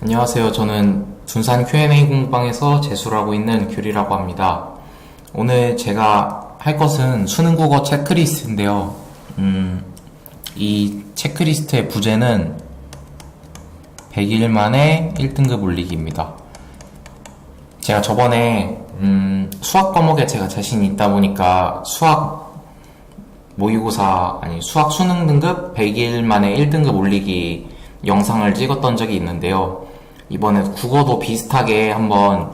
안녕하세요. 저는 둔산 Q&A 공방에서 재수를 하고 있는 규리라고 합니다. 오늘 제가 할 것은 수능국어 체크리스트인데요. 이 체크리스트의 부제는 100일 만에 1등급 올리기입니다. 제가 저번에 수학 과목에 제가 자신이 있다 보니까 수학 수능 등급 100일 만에 1등급 올리기 영상을 찍었던 적이 있는데요. 이번에 국어도 비슷하게 한번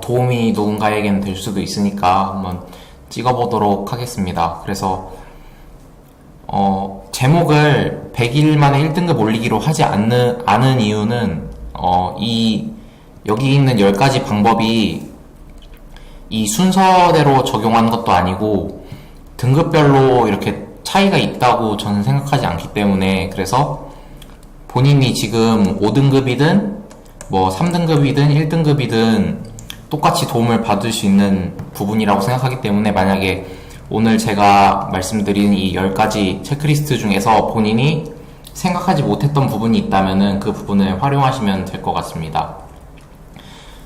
도움이 누군가에게는 될 수도 있으니까 한번 찍어보도록 하겠습니다. 그래서 제목을 100일 만에 1등급 올리기로 하지 않은 이유는 여기 있는 10가지 방법이 이 순서대로 적용하는 것도 아니고 등급별로 이렇게 차이가 있다고 저는 생각하지 않기 때문에, 그래서 본인이 지금 5등급이든 3등급이든 1등급이든 똑같이 도움을 받을 수 있는 부분이라고 생각하기 때문에, 만약에 오늘 제가 말씀드린 이 10가지 체크리스트 중에서 본인이 생각하지 못했던 부분이 있다면 그 부분을 활용하시면 될 것 같습니다.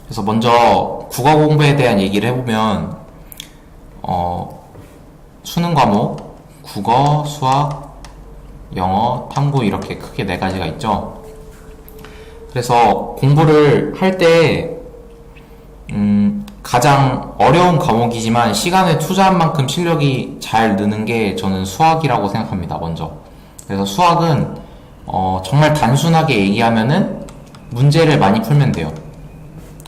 그래서 먼저 국어 공부에 대한 얘기를 해보면 수능 과목 국어, 수학, 영어, 탐구 이렇게 크게 4가지가 있죠. 그래서 공부를 할 때 가장 어려운 과목이지만 시간을 투자한 만큼 실력이 잘 느는 게 저는 수학이라고 생각합니다. 먼저. 그래서 수학은 정말 단순하게 얘기하면은 문제를 많이 풀면 돼요.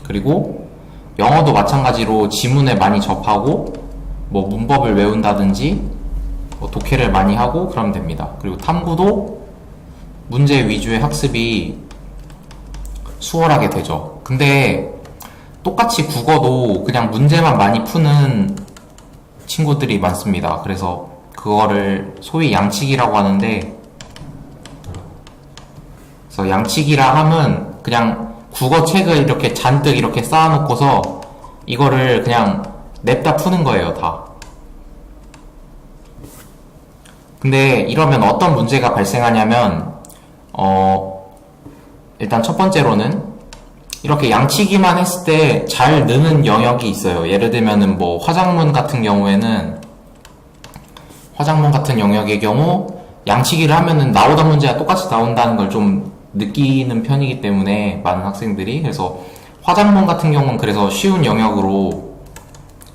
그리고 영어도 마찬가지로 지문을 많이 접하고 문법을 외운다든지 독해를 많이 하고 그러면 됩니다. 그리고 탐구도 문제 위주의 학습이 수월하게 되죠. 근데 똑같이 국어도 그냥 문제만 많이 푸는 친구들이 많습니다. 그래서 그거를 소위 양치기라고 하는데, 그래서 양치기라 함은 그냥 국어책을 이렇게 잔뜩 이렇게 쌓아놓고서 이거를 그냥 냅다 푸는 거예요, 다. 근데 이러면 어떤 문제가 발생하냐면 일단 첫 번째로는 이렇게 양치기만 했을 때 잘 느는 영역이 있어요. 예를 들면은 화작문 같은 영역의 경우 양치기를 하면은 나오던 문제가 똑같이 나온다는 걸 좀 느끼는 편이기 때문에 많은 학생들이, 그래서 화작문 같은 경우는 그래서 쉬운 영역으로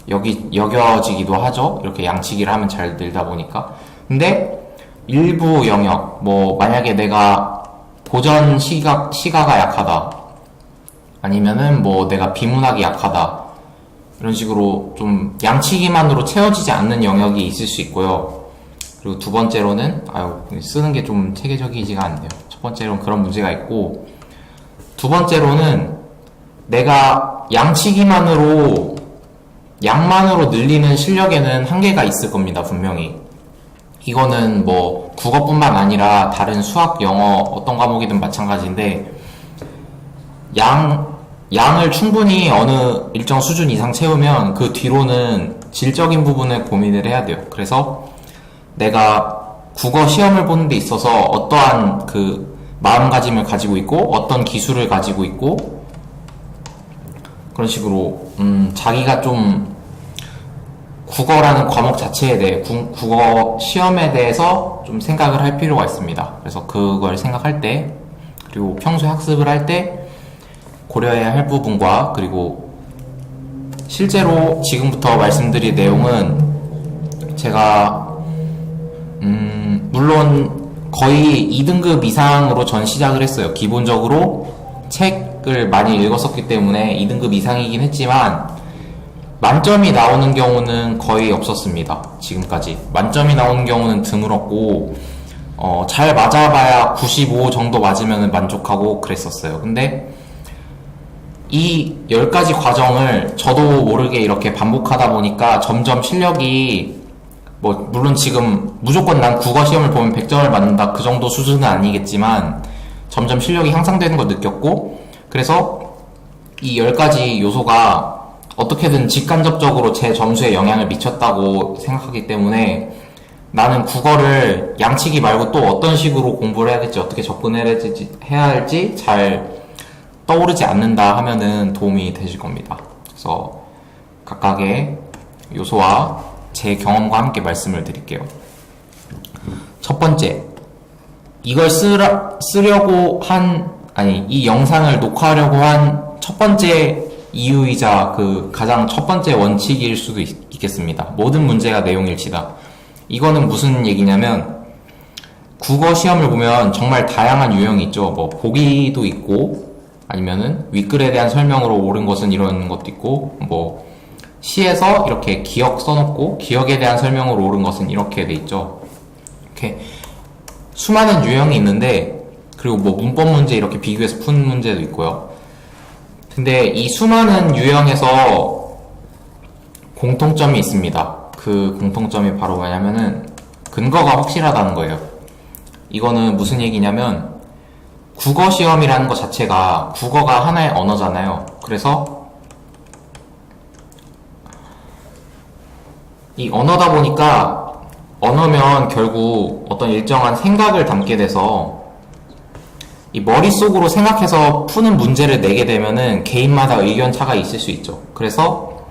여겨지기도 하죠. 이렇게 양치기를 하면 잘 늘다 보니까. 근데 일부 영역, 만약에 내가 고전 시가가 약하다, 아니면은 내가 비문학이 약하다, 이런 식으로 좀 양치기만으로 채워지지 않는 영역이 있을 수 있고요. 그리고 두 번째로는 쓰는 게 좀 체계적이지가 않네요. 첫 번째로는 그런 문제가 있고, 두 번째로는 내가 양만으로 늘리는 실력에는 한계가 있을 겁니다. 분명히. 이거는 국어뿐만 아니라 다른 수학, 영어 어떤 과목이든 마찬가지인데, 양을 충분히 어느 일정 수준 이상 채우면 그 뒤로는 질적인 부분을 고민을 해야 돼요. 그래서 내가 국어 시험을 보는 데 있어서 어떠한 그 마음가짐을 가지고 있고 어떤 기술을 가지고 있고 그런 식으로 자기가 좀 국어라는 과목 자체에 대해, 국어 시험에 대해서 좀 생각을 할 필요가 있습니다. 그래서 그걸 생각할 때, 그리고 평소에 학습을 할 때 고려해야 할 부분과, 그리고 실제로 지금부터 말씀드릴 내용은 제가 물론 거의 2등급 이상으로 전 시작을 했어요. 기본적으로 책을 많이 읽었었기 때문에 2등급 이상이긴 했지만 만점이 나오는 경우는 거의 없었습니다. 지금까지 만점이 나오는 경우는 드물었고 잘 맞아봐야 95 정도 맞으면 만족하고 그랬었어요. 근데 이 10가지 과정을 저도 모르게 이렇게 반복하다 보니까 점점 실력이 물론 지금 무조건 난 국어 시험을 보면 100점을 맞는다 그 정도 수준은 아니겠지만 점점 실력이 향상되는 걸 느꼈고, 그래서 이 10가지 요소가 어떻게든 직간접적으로 제 점수에 영향을 미쳤다고 생각하기 때문에 나는 국어를 양치기 말고 또 어떤 식으로 공부를 해야 될지, 어떻게 접근해야 할지 잘 떠오르지 않는다 하면은 도움이 되실 겁니다. 그래서 각각의 요소와 제 경험과 함께 말씀을 드릴게요. 첫 번째, 이걸 이 영상을 녹화하려고 한 첫 번째 이유이자 그 가장 첫 번째 원칙일 수도 있겠습니다. 모든 문제가 내용일치다. 이거는 무슨 얘기냐면, 국어 시험을 보면 정말 다양한 유형이 있죠. 뭐 보기도 있고, 아니면은 윗글에 대한 설명으로 옳은 것은 이런 것도 있고, 뭐 시에서 이렇게 기억 써놓고 기억에 대한 설명으로 옳은 것은 이렇게 돼 있죠. 이렇게 수많은 유형이 있는데, 그리고 뭐 문법 문제 이렇게 비교해서 푼 문제도 있고요. 근데 이 수많은 유형에서 공통점이 있습니다. 그 공통점이 바로 뭐냐면은 근거가 확실하다는 거예요. 이거는 무슨 얘기냐면, 국어 시험이라는 것 자체가 국어가 하나의 언어잖아요. 그래서 이 언어다 보니까, 언어면 결국 어떤 일정한 생각을 담게 돼서 이 머릿속으로 생각해서 푸는 문제를 내게 되면은 개인마다 의견 차가 있을 수 있죠. 그래서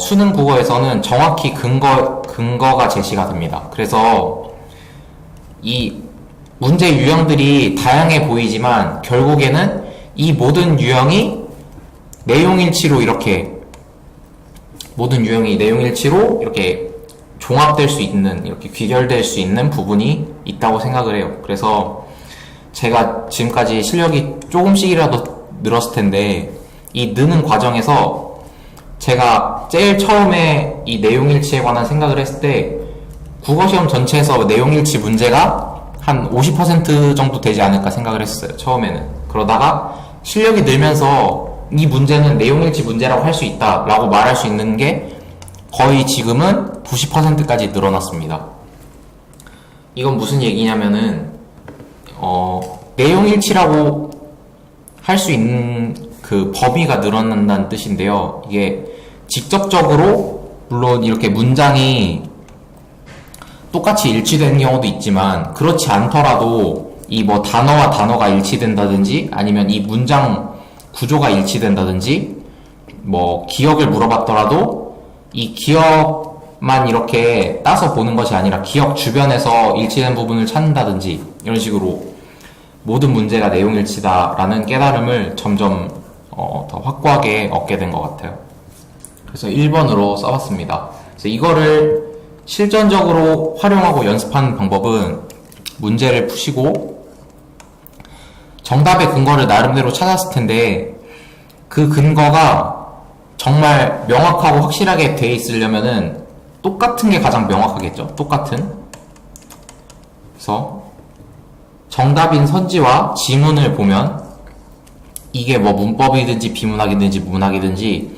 수능 국어에서는 정확히 근거가 제시가 됩니다. 그래서 이 문제 유형들이 다양해 보이지만 결국에는 이 모든 유형이 내용일치로 이렇게 종합될 수 있는, 이렇게 귀결될 수 있는 부분이 있다고 생각을 해요. 그래서 제가 지금까지 실력이 조금씩이라도 늘었을 텐데, 이 느는 과정에서 제가 제일 처음에 이 내용일치에 관한 생각을 했을 때, 국어시험 전체에서 내용일치 문제가 한 50% 정도 되지 않을까 생각을 했어요, 처음에는. 그러다가 실력이 늘면서 이 문제는 내용일치 문제라고 할 수 있다 라고 말할 수 있는 게 거의 지금은 90%까지 늘어났습니다. 이건 무슨 얘기냐면은, 내용일치라고 할 수 있는 그 범위가 늘어난다는 뜻인데요. 이게 직접적으로 물론 이렇게 문장이 똑같이 일치되는 경우도 있지만, 그렇지 않더라도 이 뭐 단어와 단어가 일치된다든지, 아니면 이 문장 구조가 일치된다든지, 뭐 기억을 물어봤더라도 이 기억만 이렇게 따서 보는 것이 아니라 기억 주변에서 일치된 부분을 찾는다든지, 이런 식으로 모든 문제가 내용일치다라는 깨달음을 점점 더 확고하게 얻게 된 것 같아요. 그래서 1번으로 써봤습니다. 그래서 이거를 실전적으로 활용하고 연습하는 방법은, 문제를 푸시고 정답의 근거를 나름대로 찾았을 텐데, 그 근거가 정말 명확하고 확실하게 돼 있으려면은 똑같은 게 가장 명확하겠죠. 똑같은. 그래서 정답인 선지와 지문을 보면, 이게 뭐 문법이든지 비문학이든지 문학이든지,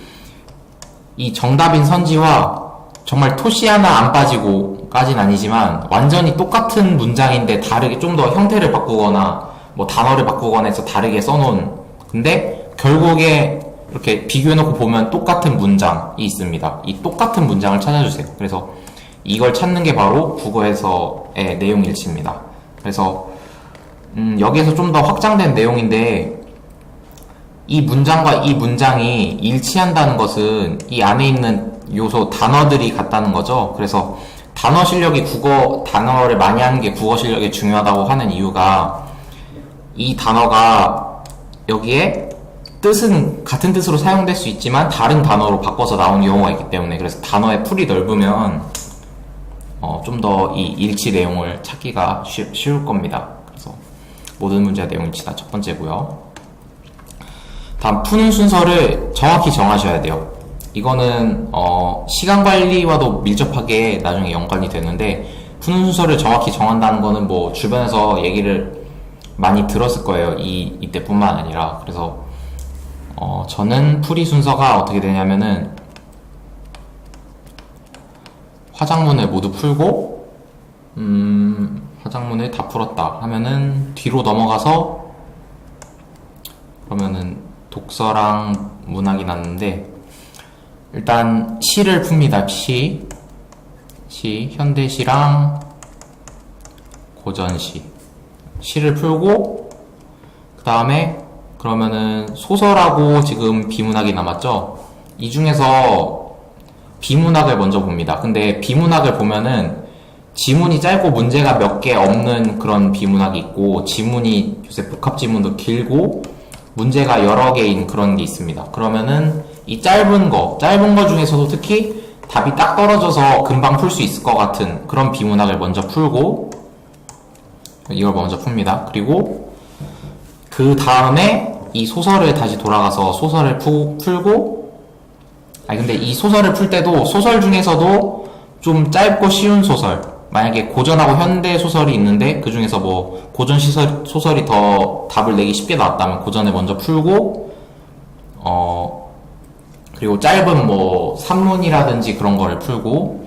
이 정답인 선지와 정말 토시 하나 안 빠지고까진 아니지만 완전히 똑같은 문장인데 다르게 좀 더 형태를 바꾸거나 뭐 단어를 바꾸거나 해서 다르게 써놓은, 근데 결국에 이렇게 비교해놓고 보면 똑같은 문장이 있습니다. 이 똑같은 문장을 찾아주세요. 그래서 이걸 찾는 게 바로 국어에서의 내용일치입니다. 그래서 여기에서 좀 더 확장된 내용인데, 이 문장과 이 문장이 일치한다는 것은 이 안에 있는 요소, 단어들이 같다는 거죠. 그래서 단어 실력이 단어를 많이 하는 게 국어 실력이 중요하다고 하는 이유가, 이 단어가 여기에 뜻은 같은 뜻으로 사용될 수 있지만 다른 단어로 바꿔서 나오는 경우가 있기 때문에, 그래서 단어의 풀이 넓으면 좀 더 이 일치 내용을 찾기가 쉬울 겁니다. 그래서 모든 문제가 내용일치다, 첫 번째고요. 다음, 푸는 순서를 정확히 정하셔야 돼요. 이거는 시간 관리와도 밀접하게 나중에 연관이 되는데, 푸는 순서를 정확히 정한다는 거는 뭐 주변에서 얘기를 많이 들었을 거예요. 이때뿐만 아니라. 그래서 저는 풀이 순서가 어떻게 되냐면은, 화작문을 모두 풀고 화작문을 다 풀었다 하면은 뒤로 넘어가서, 그러면은 독서랑 문학이 났는데, 일단 시를 풉니다. 시, 현대시랑 고전시, 시를 풀고 그 그러면은 소설하고 지금 비문학이 남았죠? 이 중에서 비문학을 먼저 봅니다. 근데 비문학을 보면은 지문이 짧고 문제가 몇 개 없는 그런 비문학이 있고, 지문이 요새 복합 지문도 길고 문제가 여러 개인 그런 게 있습니다. 그러면은 이 짧은 거 중에서도 특히 답이 딱 떨어져서 금방 풀 수 있을 것 같은 그런 비문학을 먼저 풀고, 이걸 먼저 풉니다. 그리고 그 다음에 이 소설을 다시 돌아가서 소설을 풀고, 근데 이 소설을 풀 때도 소설 중에서도 좀 짧고 쉬운 소설, 만약에 고전하고 현대 소설이 있는데 그 중에서 뭐 고전 소설이 더 답을 내기 쉽게 나왔다면 고전을 먼저 풀고, 그리고 짧은 뭐 산문이라든지 그런 거를 풀고,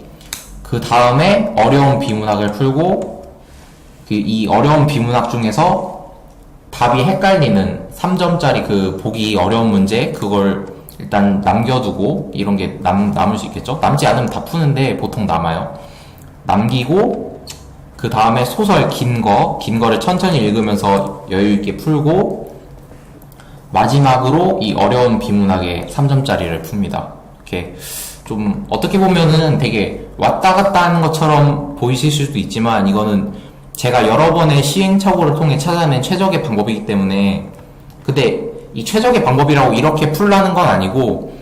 그 다음에 어려운 비문학을 풀고, 이 어려운 비문학 중에서 답이 헷갈리는 3점짜리 그 보기 어려운 문제, 그걸 일단 남겨두고, 이런 게 남을 수 있겠죠? 남지 않으면 다 푸는데 보통 남아요. 남기고, 그 다음에 소설 긴 거를 천천히 읽으면서 여유있게 풀고, 마지막으로 이 어려운 비문학의 3점짜리를 풉니다. 이렇게 좀 어떻게 보면은 되게 왔다 갔다 하는 것처럼 보이실 수도 있지만, 이거는 제가 여러 번의 시행착오를 통해 찾아낸 최적의 방법이기 때문에, 근데 이 최적의 방법이라고 이렇게 풀라는 건 아니고,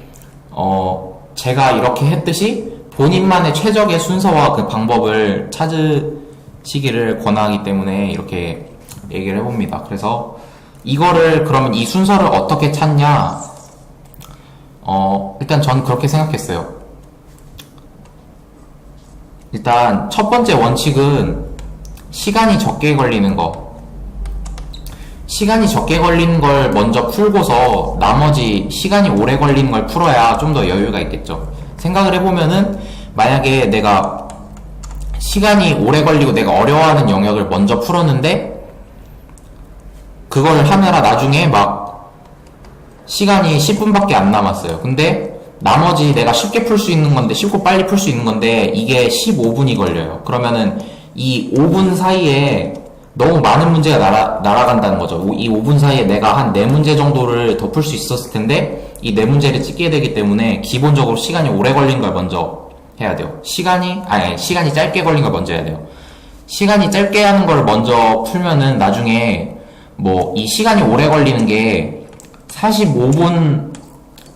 제가 이렇게 했듯이 본인만의 최적의 순서와 그 방법을 찾으시기를 권하기 때문에 이렇게 얘기를 해봅니다. 그래서 이거를 그러면 이 순서를 어떻게 찾냐? 일단 전 그렇게 생각했어요. 일단 첫 번째 원칙은 시간이 적게 걸리는 거. 시간이 적게 걸리는 걸 먼저 풀고서 나머지 시간이 오래 걸리는 걸 풀어야 좀 더 여유가 있겠죠. 생각을 해보면은 만약에 내가 시간이 오래 걸리고 내가 어려워하는 영역을 먼저 풀었는데 그걸 하느라 나중에 막 시간이 10분밖에 안 남았어요. 근데 나머지 내가 쉽게 풀 수 있는 건데, 쉽고 빨리 풀 수 있는 건데 이게 15분이 걸려요. 그러면은 이 5분 사이에 너무 많은 문제가 날아간다는 거죠. 이 5분 사이에 내가 한 4문제 정도를 더 풀 수 있었을 텐데 이 4문제를 찍게 되기 때문에 기본적으로 시간이 오래 걸린 걸 먼저 해야 돼요. 시간이 짧게 걸린 걸 먼저 해야 돼요. 시간이 짧게 하는 걸 먼저 풀면은 나중에 뭐 이 시간이 오래 걸리는 게 45분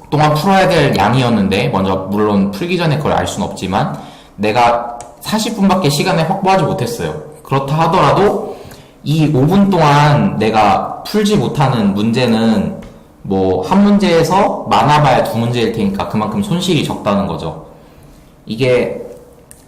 동안 풀어야 될 양이었는데, 먼저 물론 풀기 전에 그걸 알 수는 없지만 내가 40분밖에 시간을 확보하지 못했어요. 그렇다 하더라도 이 5분 동안 내가 풀지 못하는 문제는 뭐 한 문제에서 많아봐야 2문제일 테니까 그만큼 손실이 적다는 거죠. 이게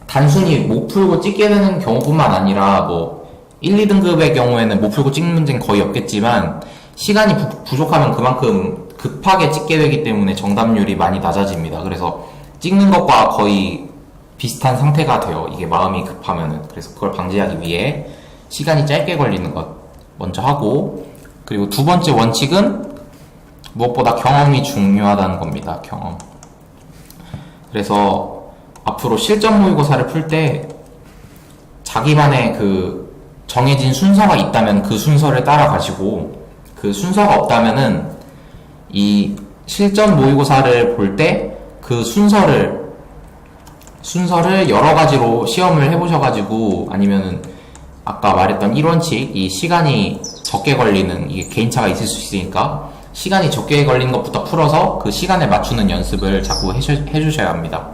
단순히 못 풀고 찍게 되는 경우뿐만 아니라 뭐 1, 2등급의 경우에는 못 풀고 찍는 문제는 거의 없겠지만 시간이 부족하면 그만큼 급하게 찍게 되기 때문에 정답률이 많이 낮아집니다. 그래서 찍는 것과 거의 비슷한 상태가 돼요. 이게 마음이 급하면은. 그래서 그걸 방지하기 위해 시간이 짧게 걸리는 것 먼저 하고, 그리고 두 번째 원칙은 무엇보다 경험이 중요하다는 겁니다. 경험. 그래서 앞으로 실전 모의고사를 풀 때 자기만의 그 정해진 순서가 있다면 그 순서를 따라가시고, 그 순서가 없다면은 이 실전 모의고사를 볼 때 그 순서를 여러 가지로 시험을 해보셔가지고, 아니면은 아까 말했던 1원칙, 이 시간이 적게 걸리는, 이게 개인차가 있을 수 있으니까 시간이 적게 걸리는 것부터 풀어서 그 시간에 맞추는 연습을 자꾸 해주셔야 합니다.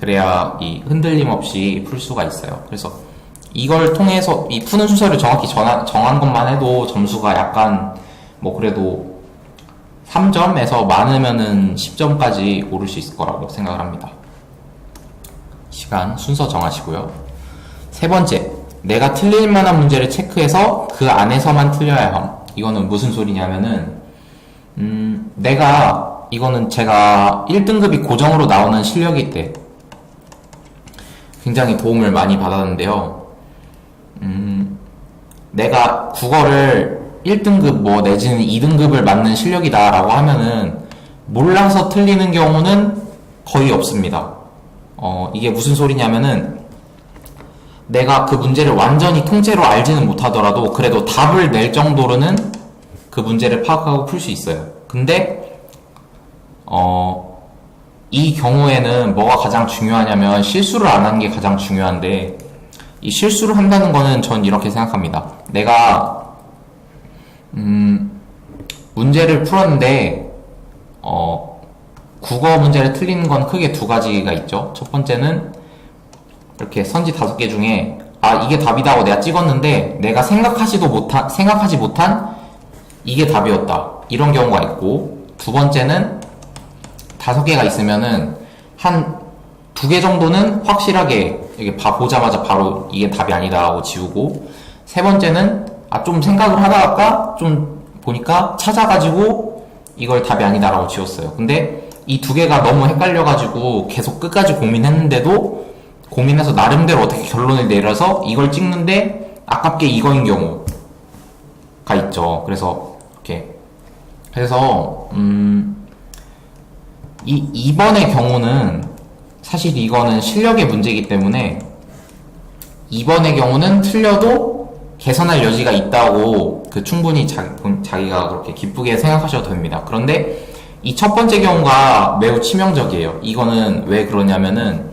그래야 이 흔들림 없이 풀 수가 있어요. 그래서 이걸 통해서 이 푸는 순서를 정확히 정한 것만 해도 점수가 약간 뭐 그래도 3점에서 많으면은 10점까지 오를 수 있을 거라고 생각을 합니다. 시간 순서 정하시고요. 세 번째, 내가 틀릴 만한 문제를 체크해서 그 안에서만 틀려야 함. 이거는 무슨 소리냐면은 이거는 제가 1등급이 고정으로 나오는 실력일 때 굉장히 도움을 많이 받았는데요. 내가 국어를 1등급 뭐 내지는 2등급을 맞는 실력이다 라고 하면은 몰라서 틀리는 경우는 거의 없습니다. 이게 무슨 소리냐면은 내가 그 문제를 완전히 통째로 알지는 못하더라도 그래도 답을 낼 정도로는 그 문제를 파악하고 풀 수 있어요. 근데 이 경우에는 뭐가 가장 중요하냐면 실수를 안 하는 게 가장 중요한데, 이 실수를 한다는 거는 전 이렇게 생각합니다. 내가 문제를 풀었는데 국어 문제를 틀리는 건 크게 두 가지가 있죠. 첫 번째는 이렇게 선지 5개 중에 이게 답이다 하고 내가 찍었는데 내가 생각하지 못한 이게 답이었다, 이런 경우가 있고, 두 번째는 5개가 있으면은 한 2개 정도는 확실하게 이게 보자마자 바로 이게 답이 아니다 하고 지우고, 세 번째는 좀 생각을 하다가 좀 보니까 찾아가지고 이걸 답이 아니다 라고 지웠어요. 근데 이 2개가 너무 헷갈려가지고 계속 끝까지 고민했는데도, 고민해서 나름대로 어떻게 결론을 내려서 이걸 찍는데 아깝게 이거인 경우가 있죠. 그래서 이 2번의 경우는 사실 이거는 실력의 문제이기 때문에 2번의 경우는 틀려도 개선할 여지가 있다고 충분히 자기가 그렇게 기쁘게 생각하셔도 됩니다. 그런데 이 첫 번째 경우가 매우 치명적이에요. 이거는 왜 그러냐면은,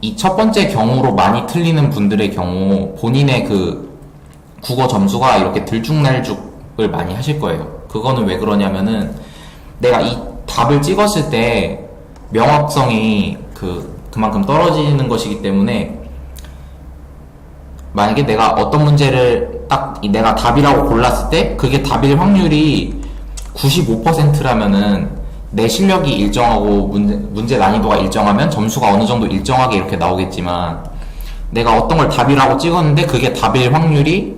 이 첫 번째 경우로 많이 틀리는 분들의 경우 본인의 국어 점수가 이렇게 들쭉날쭉을 많이 하실 거예요. 그거는 왜 그러냐면은, 내가 이 답을 찍었을 때 명확성이 그만큼 떨어지는 것이기 때문에, 만약에 내가 어떤 문제를 딱 내가 답이라고 골랐을 때 그게 답일 확률이 95%라면은 내 실력이 일정하고 문제 난이도가 일정하면 점수가 어느 정도 일정하게 이렇게 나오겠지만, 내가 어떤 걸 답이라고 찍었는데 그게 답일 확률이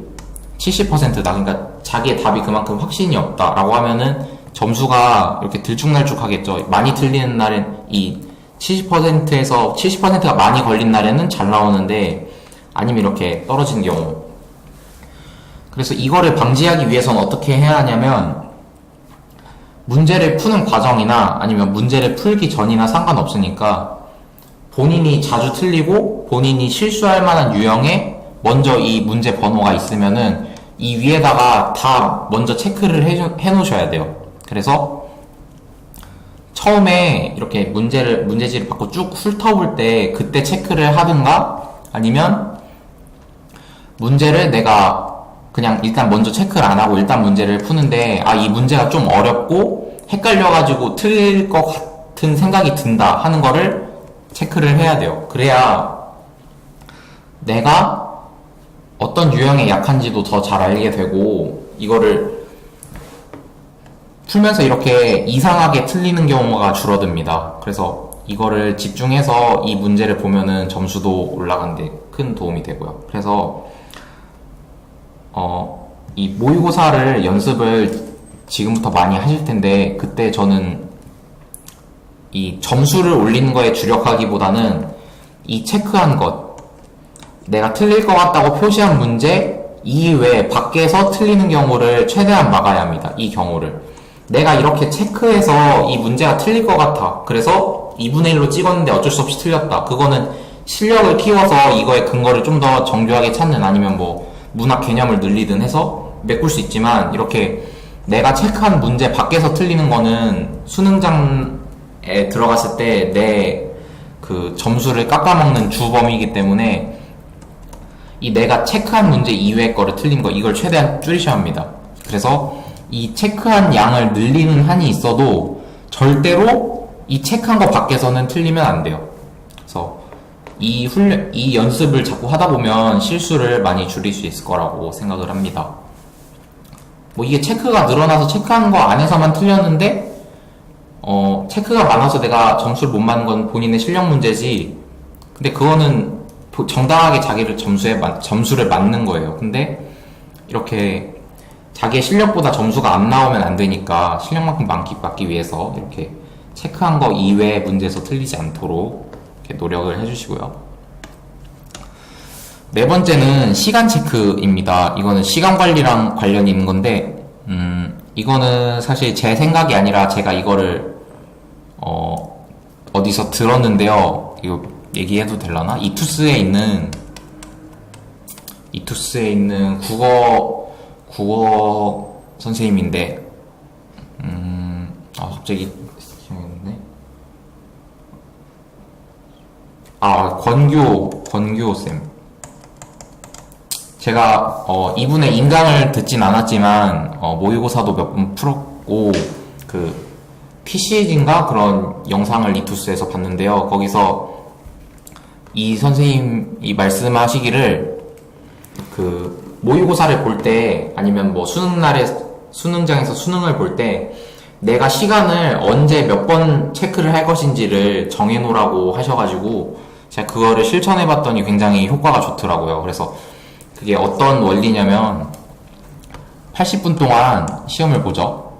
70%다. 그러니까 자기의 답이 그만큼 확신이 없다라고 하면은 점수가 이렇게 들쭉날쭉하겠죠. 많이 틀리는 날엔 이 70%에서 70%가 많이 걸린 날에는 잘 나오는데, 아니면 이렇게 떨어지는 경우. 그래서 이거를 방지하기 위해서는 어떻게 해야 하냐면, 문제를 푸는 과정이나 아니면 문제를 풀기 전이나 상관없으니까 본인이 자주 틀리고 본인이 실수할 만한 유형의 먼저 이 문제 번호가 있으면은 이 위에다가 다 먼저 체크를 해 놓으셔야 돼요. 그래서 처음에 이렇게 문제지를 받고 쭉 훑어볼 때 그때 체크를 하든가, 아니면 문제를 내가 그냥 일단 먼저 체크를 안 하고 일단 문제를 푸는데, 이 문제가 좀 어렵고 헷갈려가지고 틀릴 것 같은 생각이 든다 하는 거를 체크를 해야 돼요. 그래야 내가 어떤 유형에 약한지도 더 잘 알게 되고, 이거를 풀면서 이렇게 이상하게 틀리는 경우가 줄어듭니다. 그래서 이거를 집중해서 이 문제를 보면은 점수도 올라가는 데 큰 도움이 되고요. 그래서 이 모의고사를 연습을 지금부터 많이 하실 텐데, 그때 저는 이 점수를 올리는 거에 주력하기보다는 이 체크한 것, 내가 틀릴 것 같다고 표시한 문제 이외에 밖에서 틀리는 경우를 최대한 막아야 합니다. 이 경우를 내가 이렇게 체크해서 이 문제가 틀릴 것 같아, 그래서 2분의 1로 찍었는데 어쩔 수 없이 틀렸다, 그거는 실력을 키워서 이거의 근거를 좀 더 정교하게 찾는, 아니면 문학 개념을 늘리든 해서 메꿀 수 있지만, 이렇게 내가 체크한 문제 밖에서 틀리는 거는 수능장에 들어갔을 때 내 점수를 깎아먹는 주범이기 때문에, 이 내가 체크한 문제 이외의 거를 틀린 거, 이걸 최대한 줄이셔야 합니다. 그래서 이 체크한 양을 늘리는 한이 있어도 절대로 이 체크한 거 밖에서는 틀리면 안 돼요. 그래서 이 연습을 자꾸 하다 보면 실수를 많이 줄일 수 있을 거라고 생각을 합니다. 이게 체크가 늘어나서 체크하는 거 안에서만 틀렸는데, 체크가 많아서 내가 점수를 못 맞는 건 본인의 실력 문제지, 근데 그거는 정당하게 자기를 점수를 맞는 거예요. 근데 이렇게 자기의 실력보다 점수가 안 나오면 안 되니까 실력만큼 받기 위해서 이렇게 체크한 거 이외의 문제에서 틀리지 않도록 이렇게 노력을 해주시고요. 네 번째는 시간 체크입니다. 이거는 시간 관리랑 관련이 있는 건데, 이거는 사실 제 생각이 아니라 제가 이거를 어디서 들었는데요. 이거 얘기해도 되려나? 이투스에 있는 국어 선생님인데, 갑자기 기억났네. 권규호 쌤. 제가 이분의 인강을 듣진 않았지만 모의고사도 몇 번 풀었고 그 PC진가 그런 영상을 리투스에서 봤는데요. 거기서 이 선생님이 말씀하시기를 그 모의고사를 볼 때 아니면 뭐 수능장에서 수능을 볼 때 내가 시간을 언제 몇 번 체크를 할 것인지를 정해놓으라고 하셔가지고 제가 그거를 실천해봤더니 굉장히 효과가 좋더라고요. 그래서 그게 어떤 원리냐면 80분 동안 시험을 보죠.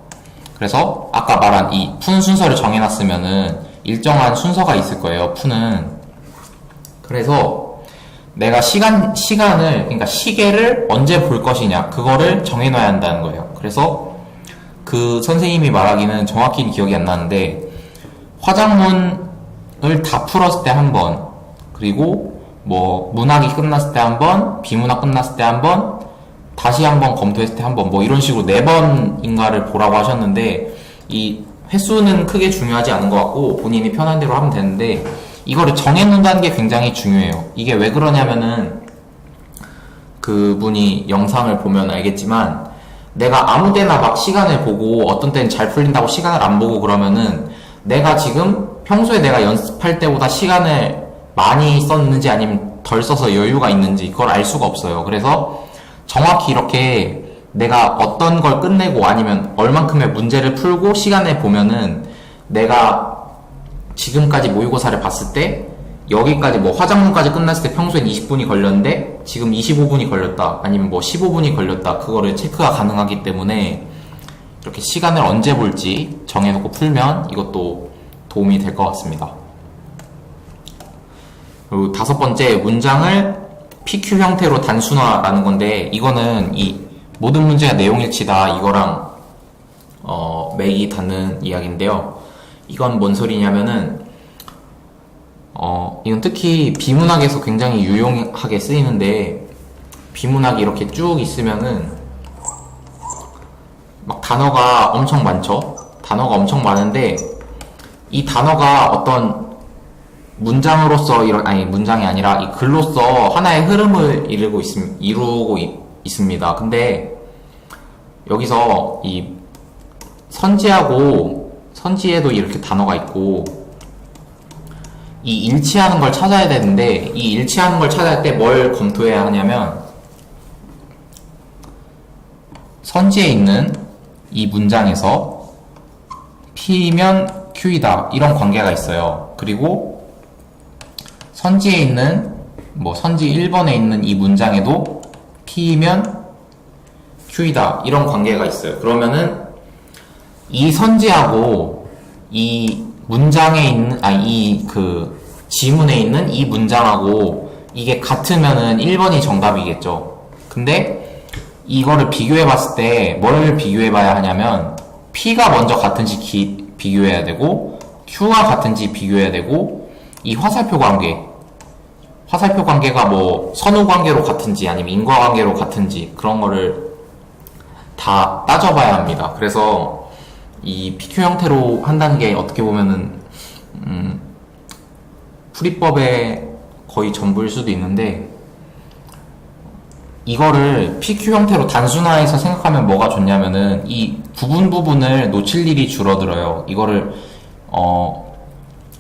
그래서 아까 말한 이 푸는 순서를 정해놨으면은 일정한 순서가 있을 거예요. 푸는. 그래서 내가 시간을 그러니까 시계를 언제 볼 것이냐 그거를 정해놔야 한다는 거예요. 그래서 그 선생님이 말하기는 정확히는 기억이 안 나는데 화작문을 다 풀었을 때 한 번, 그리고 뭐 문학이 끝났을 때 한 번, 비문학 끝났을 때 한 번, 다시 한 번 검토했을 때 한 번, 뭐 이런 식으로 4번인가를 보라고 하셨는데 이 횟수는 크게 중요하지 않은 것 같고 본인이 편한 대로 하면 되는데 이거를 정해놓는다는 게 굉장히 중요해요. 이게 왜 그러냐면은 그분이 영상을 보면 알겠지만 내가 아무 데나 막 시간을 보고 어떤 때는 잘 풀린다고 시간을 안 보고 그러면은 내가 지금 평소에 내가 연습할 때보다 시간을 많이 썼는지 아니면 덜 써서 여유가 있는지 그걸 알 수가 없어요. 그래서 정확히 이렇게 내가 어떤 걸 끝내고 아니면 얼만큼의 문제를 풀고 시간을 보면은 내가 지금까지 모의고사를 봤을 때 여기까지 뭐 화작문까지 끝났을 때 평소엔 20분이 걸렸는데 지금 25분이 걸렸다 아니면 뭐 15분이 걸렸다 그거를 체크가 가능하기 때문에 이렇게 시간을 언제 볼지 정해놓고 풀면 이것도 도움이 될 것 같습니다. 그리고 5번째, 문장을 PQ 형태로 단순화라는 건데 이거는 이 모든 문제가 내용일치다 이거랑 맥이 닿는 이야기인데요. 이건 뭔 소리냐면은 이건 특히 비문학에서 굉장히 유용하게 쓰이는데 비문학이 이렇게 쭉 있으면은 막 단어가 엄청 많죠. 단어가 엄청 많은데 이 단어가 어떤 문장으로서 문장이 아니라 이 글로서 하나의 흐름을 이루고 있습니다. 근데 여기서 이 선지에도 이렇게 단어가 있고 이 일치하는 걸 찾아야 되는데 이 일치하는 걸 찾을 때 뭘 검토해야 하냐면 선지에 있는 이 문장에서 P면 Q이다 이런 관계가 있어요. 그리고 선지에 있는 선지 1번에 있는 이 문장에도 P면 Q이다 이런 관계가 있어요. 그러면은 이 선지하고 이 문장에 있는 지문에 있는 이 문장하고 이게 같으면은 1번이 정답이겠죠. 근데 이거를 비교해 봤을 때 뭘 비교해 봐야 하냐면 P가 먼저 같은지 비교해야 되고 Q가 같은지 비교해야 되고 이 화살표 관계가 뭐 선후 관계로 같은지 아니면 인과 관계로 같은지 그런 거를 다 따져봐야 합니다. 그래서 이 PQ 형태로 한다는 게 어떻게 보면은 풀이법의 거의 전부일 수도 있는데 이거를 PQ 형태로 단순화해서 생각하면 뭐가 좋냐면은 이 부분을 놓칠 일이 줄어들어요. 이거를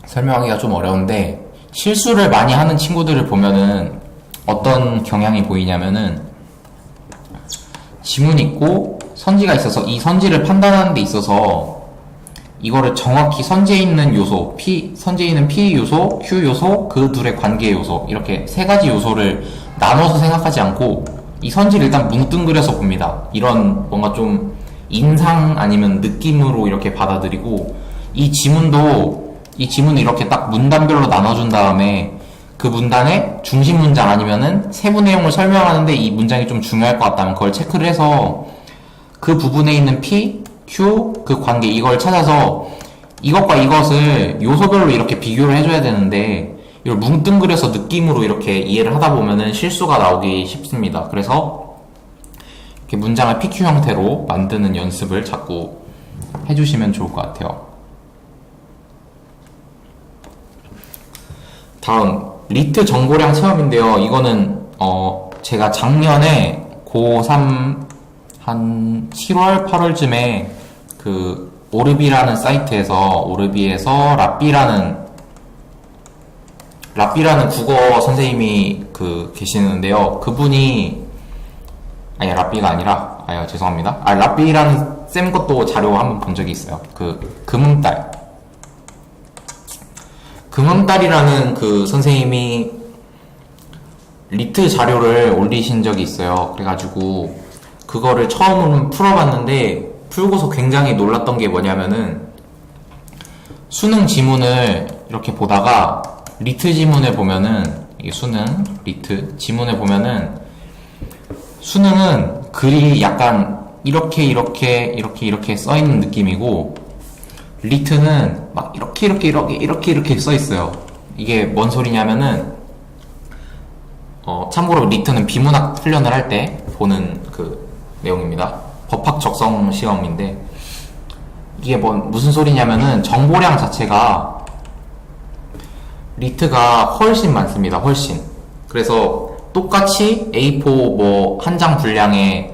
설명하기가 좀 어려운데 실수를 많이 하는 친구들을 보면은 어떤 경향이 보이냐면은 지문이 있고 선지가 있어서 이 선지를 판단하는 데 있어서 이거를 정확히 선지에 있는 요소, 선지에 있는 P 요소, Q 요소, 그 둘의 관계 요소 이렇게 3가지 요소를 나눠서 생각하지 않고 이 선지를 일단 뭉뚱그려서 봅니다. 이런 뭔가 좀 인상 아니면 느낌으로 이렇게 받아들이고 이 지문을 이렇게 딱 문단별로 나눠준 다음에 그 문단의 중심 문장 아니면은 세부 내용을 설명하는데 이 문장이 좀 중요할 것 같다면 그걸 체크를 해서 그 부분에 있는 P, Q, 그 관계 이걸 찾아서 이것과 이것을 요소별로 이렇게 비교를 해줘야 되는데 이걸 뭉뚱그려서 느낌으로 이렇게 이해를 하다 보면은 실수가 나오기 쉽습니다. 그래서 이렇게 문장을 PQ 형태로 만드는 연습을 자꾸 해주시면 좋을 것 같아요. 다음 리트 정보량 체험인데요. 이거는 제가 작년에 고3 한 7월 8월쯤에 그 오르비라는 사이트에서 오르비에서 라삐라는 국어 선생님이 계시는데요. 그분이 아니 라삐가 아니라 죄송합니다. 라삐라는 쌤 것도 자료 한번 본 적이 있어요. 금음달이라는 그 선생님이 리트 자료를 올리신 적이 있어요. 그래가지고 그거를 처음으로 풀어봤는데 풀고서 굉장히 놀랐던 게 뭐냐면은 수능 지문을 이렇게 보다가 리트 지문을 보면은 이게 리트 지문을 보면은 수능은 글이 약간 이렇게 써 있는 느낌이고 리트는 막 이렇게 써 있어요. 이게 뭔 소리냐면은 참고로 리트는 비문학 훈련을 할 때 보는 그 내용입니다. 법학 적성 시험인데 이게 무슨 소리냐면은 정보량 자체가 리트가 훨씬 많습니다. 훨씬. 그래서 똑같이 A4 한 장 분량의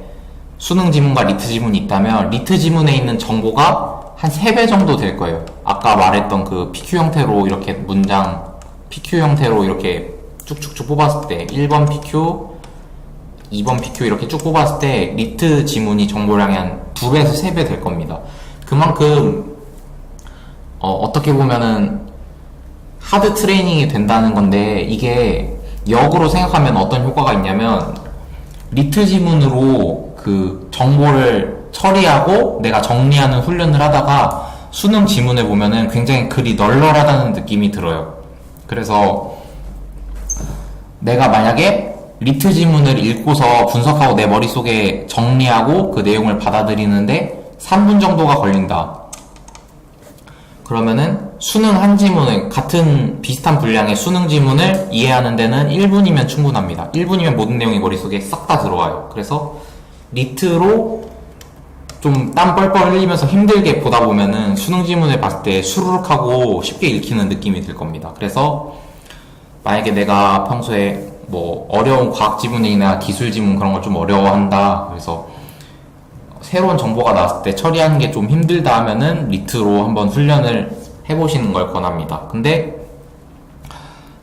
수능 지문과 리트 지문이 있다면 리트 지문에 있는 정보가 한 3배 정도 될 거예요. 아까 말했던 그 PQ 형태로 이렇게 문장 PQ 형태로 이렇게 쭉쭉쭉 뽑았을 때 1번 PQ, 2번 PQ 이렇게 쭉 뽑았을 때 리트 지문이 정보량이 한 2배에서 3배 될 겁니다. 그만큼 어떻게 보면은 하드 트레이닝이 된다는 건데 이게 역으로 생각하면 어떤 효과가 있냐면 리트 지문으로 그 정보를 처리하고 내가 정리하는 훈련을 하다가 수능 지문을 보면은 굉장히 글이 널널하다는 느낌이 들어요. 그래서 내가 만약에 리트 지문을 읽고서 분석하고 내 머릿속에 정리하고 그 내용을 받아들이는데 3분 정도가 걸린다. 그러면은 수능 한 지문을 같은 비슷한 분량의 수능 지문을 이해하는 데는 1분이면 충분합니다. 1분이면 모든 내용이 머릿속에 싹 다 들어와요. 그래서 리트로 좀 땀 뻘뻘 흘리면서 힘들게 보다 보면은 수능 지문을 봤을 때 수르륵 하고 쉽게 읽히는 느낌이 들 겁니다. 그래서 만약에 내가 평소에 어려운 과학 지문이나 기술 지문 그런 걸 좀 어려워한다. 그래서 새로운 정보가 나왔을 때 처리하는 게 좀 힘들다 하면은 리트로 한번 훈련을 해보시는 걸 권합니다. 근데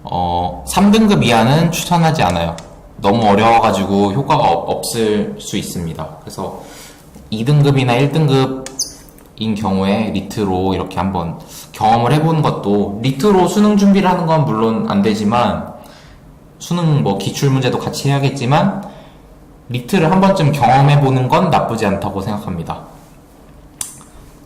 3등급 이하는 추천하지 않아요. 너무 어려워가지고 효과가 없을 수 있습니다. 그래서 2등급이나 1등급인 경우에 리트로 이렇게 한번 경험을 해보는 것도 리트로 수능 준비를 하는 건 물론 안 되지만 수능 기출문제도 같이 해야겠지만 리트를 한 번쯤 경험해보는 건 나쁘지 않다고 생각합니다.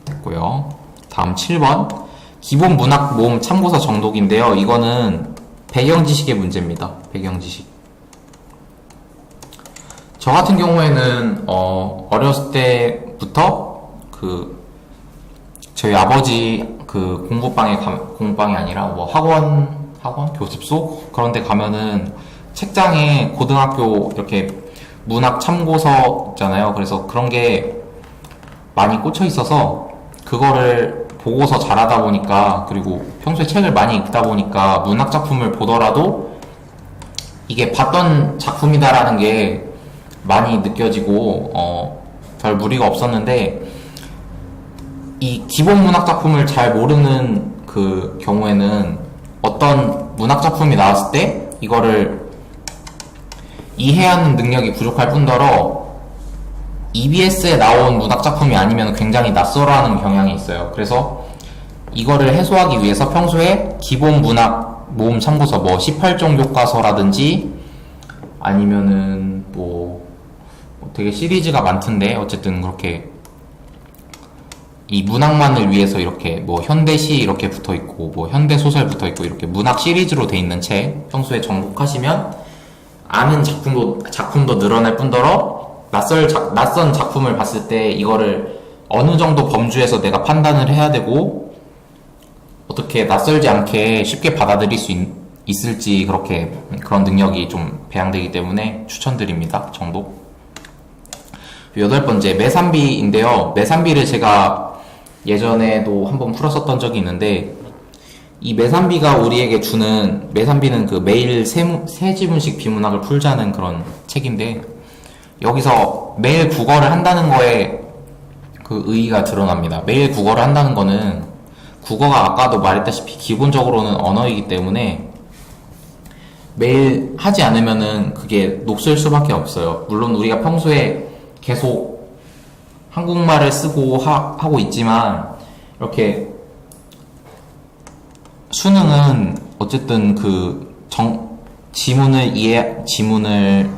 됐고요. 다음 7번 기본 문학 모음 참고서 정독인데요. 이거는 배경지식의 문제입니다. 배경지식. 저 같은 경우에는 어렸을 때부터 저희 아버지 공부방이 아니라 학원 교습소 그런 데 가면은 책장에 고등학교 이렇게 문학 참고서 있잖아요. 그래서 그런 게 많이 꽂혀 있어서 그거를 보고서 잘하다 보니까 그리고 평소에 책을 많이 읽다 보니까 문학 작품을 보더라도 이게 봤던 작품이다라는 게 많이 느껴지고 별 무리가 없었는데 이 기본 문학 작품을 잘 모르는 그 경우에는 어떤 문학 작품이 나왔을 때 이거를 이해하는 능력이 부족할 뿐더러 EBS에 나온 문학 작품이 아니면 굉장히 낯설어하는 경향이 있어요. 그래서 이거를 해소하기 위해서 평소에 기본 문학 모음 참고서 18종 교과서라든지 아니면은 되게 시리즈가 많던데 어쨌든 그렇게 이 문학만을 위해서 이렇게 현대시 이렇게 붙어있고 현대소설 붙어있고 이렇게 문학 시리즈로 돼 있는 책 평소에 정독하시면 아는 작품도 늘어날 뿐더러 낯선 작품을 봤을 때 이거를 어느 정도 범주에서 내가 판단을 해야 되고 어떻게 낯설지 않게 쉽게 받아들일 수 있을지 그런 능력이 좀 배양되기 때문에 추천드립니다. 정독. 8번째, 매산비인데요. 매산비를 제가 예전에도 한번 풀었었던 적이 있는데, 이 매산비가 우리에게 주는, 매산비는 그 매일 세 지문씩 비문학을 풀자는 그런 책인데, 여기서 매일 국어를 한다는 거에 그 의의가 드러납니다. 매일 국어를 한다는 거는, 국어가 아까도 말했다시피 기본적으로는 언어이기 때문에 매일 하지 않으면은 그게 녹슬 수밖에 없어요. 물론 우리가 평소에 계속 한국말을 쓰고 하고 있지만, 이렇게 수능은 어쨌든 지문을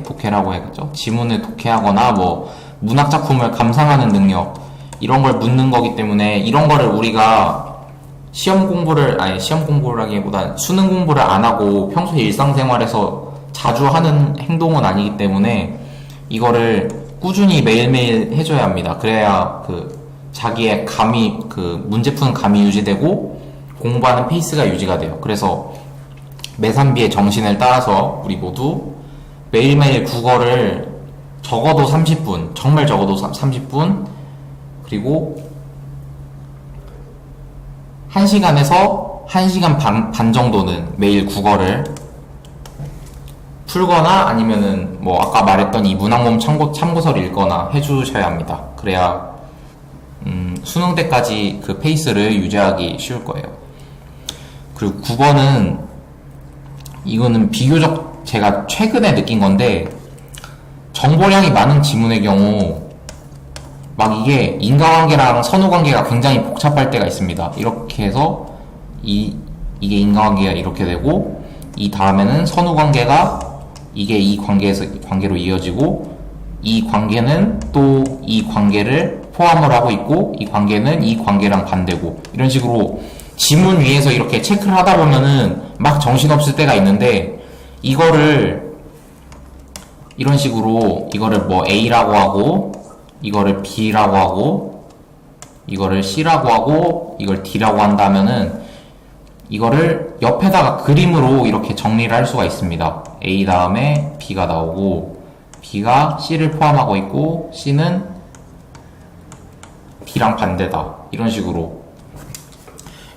독해라고 해야겠죠. 지문을 독해하거나 뭐 문학 작품을 감상하는 능력, 이런 걸 묻는 거기 때문에, 이런 거를 우리가 시험 공부라기보단 수능 공부를 안 하고 평소에 일상생활에서 자주 하는 행동은 아니기 때문에 이거를 꾸준히 매일매일 해줘야 합니다. 그래야 자기의 문제 푸는 감이 유지되고 공부하는 페이스가 유지가 돼요. 그래서 매산비의 정신을 따라서 우리 모두 매일매일 국어를 적어도 30분, 정말 적어도 30분, 그리고 1시간에서 1시간 반 정도는 매일 국어를 풀거나 아니면은 뭐 아까 말했던 이 문학모음 참고서를 읽거나 해주셔야 합니다. 그래야 수능 때까지 그 페이스를 유지하기 쉬울 거예요. 그리고 9번은, 이거는 비교적 제가 최근에 느낀 건데, 정보량이 많은 지문의 경우 막 이게 인과관계랑 선후관계가 굉장히 복잡할 때가 있습니다. 이렇게 해서 이게 인과관계가 이렇게 되고, 이 다음에는 선후관계가 이게 이 관계로 이어지고, 이 관계는 또 이 관계를 포함을 하고 있고, 이 관계는 이 관계랑 반대고, 이런 식으로 지문 위에서 이렇게 체크를 하다 보면은 막 정신없을 때가 있는데, 이거를 이런 식으로 이거를 뭐 A라고 하고, 이거를 B라고 하고, 이거를 C라고 하고, 이걸 D라고 한다면은 이거를 옆에다가 그림으로 이렇게 정리를 할 수가 있습니다. A 다음에 B가 나오고, B가 C를 포함하고 있고, C는 D랑 반대다. 이런 식으로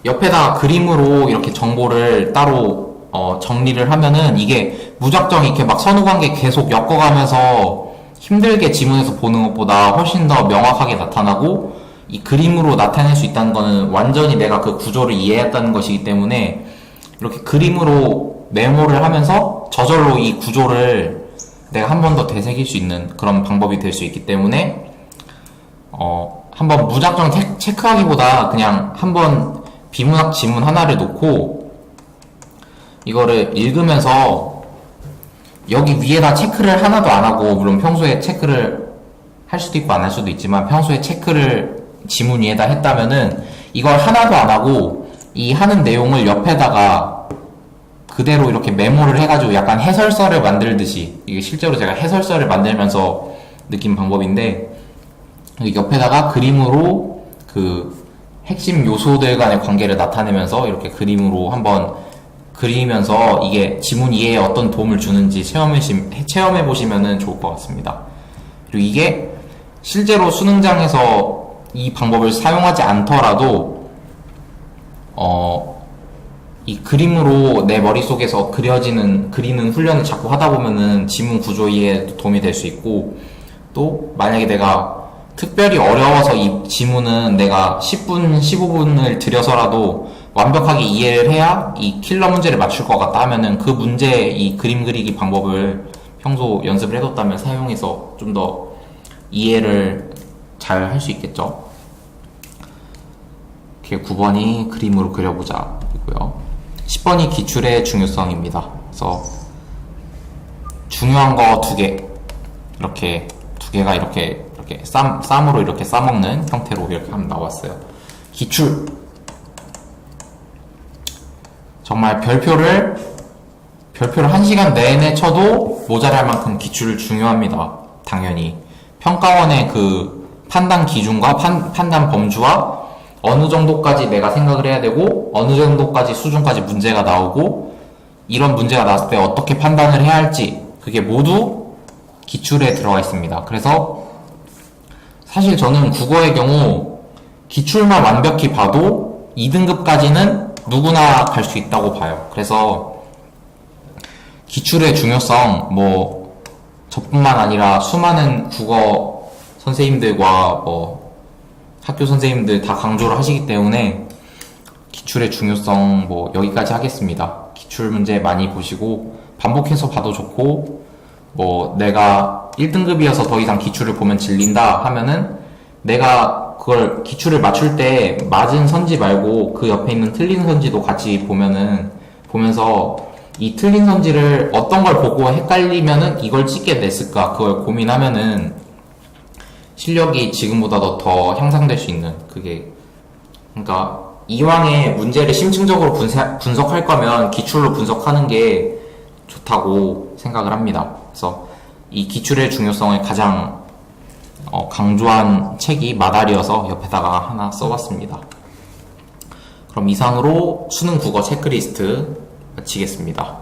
옆에다가 그림으로 이렇게 정보를 따로 정리를 하면은, 이게 무작정 이렇게 막 선후관계 계속 엮어가면서 힘들게 지문에서 보는 것보다 훨씬 더 명확하게 나타나고, 이 그림으로 나타낼 수 있다는 거는 완전히 내가 그 구조를 이해했다는 것이기 때문에, 이렇게 그림으로 메모를 하면서 저절로 이 구조를 내가 한 번 더 되새길 수 있는 그런 방법이 될 수 있기 때문에, 한번 무작정 체크하기보다 그냥 한번 비문학 지문 하나를 놓고 이거를 읽으면서 여기 위에다 체크를 하나도 안 하고, 물론 평소에 체크를 할 수도 있고 안 할 수도 있지만, 평소에 체크를 지문 위에다 했다면은 이걸 하나도 안 하고 이 하는 내용을 옆에다가 그대로 이렇게 메모를 해가지고 약간 해설서를 만들듯이, 이게 실제로 제가 해설서를 만들면서 느낀 방법인데, 옆에다가 그림으로 그 핵심 요소들 간의 관계를 나타내면서 이렇게 그림으로 한번 그리면서 이게 지문 이해에 어떤 도움을 주는지 체험해 보시면 좋을 것 같습니다. 그리고 이게 실제로 수능장에서 이 방법을 사용하지 않더라도 이 그림으로 내 머릿속에서 그리는 훈련을 자꾸 하다 보면은 지문 구조 이해에 도움이 될 수 있고, 또 만약에 내가 특별히 어려워서 이 지문은 내가 10분, 15분을 들여서라도 완벽하게 이해를 해야 이 킬러 문제를 맞출 것 같다 하면은 그 문제, 이 그림 그리기 방법을 평소 연습을 해뒀다면 사용해서 좀 더 이해를 잘 할 수 있겠죠. 이렇게 9번이 그림으로 그려보자 이고요. 10번이 기출의 중요성입니다. 그래서 중요한 거 2개, 이렇게 2개가 이렇게 쌈으로 이렇게 싸먹는 형태로 이렇게 하면 나왔어요. 기출. 정말 별표를 1시간 내내 쳐도 모자랄 만큼 기출 중요합니다. 당연히. 평가원의 그 판단 기준과 판단 범주와 어느 정도까지 내가 생각을 해야 되고, 어느 정도까지 수준까지 문제가 나오고, 이런 문제가 나왔을 때 어떻게 판단을 해야 할지, 그게 모두 기출에 들어가 있습니다. 그래서 사실 저는 국어의 경우 기출만 완벽히 봐도 2등급까지는 누구나 갈 수 있다고 봐요. 그래서 기출의 중요성, 뭐, 저뿐만 아니라 수많은 국어 선생님들과 뭐, 학교 선생님들 다 강조를 하시기 때문에 기출의 중요성 뭐, 여기까지 하겠습니다. 기출 문제 많이 보시고, 반복해서 봐도 좋고, 뭐, 내가 1등급이어서 더 이상 기출을 보면 질린다 하면은, 내가 그걸 기출을 맞출 때 맞은 선지 말고 그 옆에 있는 틀린 선지도 같이 보면서 이 틀린 선지를 어떤 걸 보고 헷갈리면은 이걸 찍게 냈을까 그걸 고민하면은 실력이 지금보다도 더 향상될 수 있는 그게 그러니까 이왕에 문제를 심층적으로 분석할 거면 기출로 분석하는 게 좋다고 생각을 합니다. 그래서 이 기출의 중요성을 가장 강조한 책이 마달이어서 옆에다가 하나 써봤습니다. 그럼 이상으로 수능 국어 체크리스트 마치겠습니다.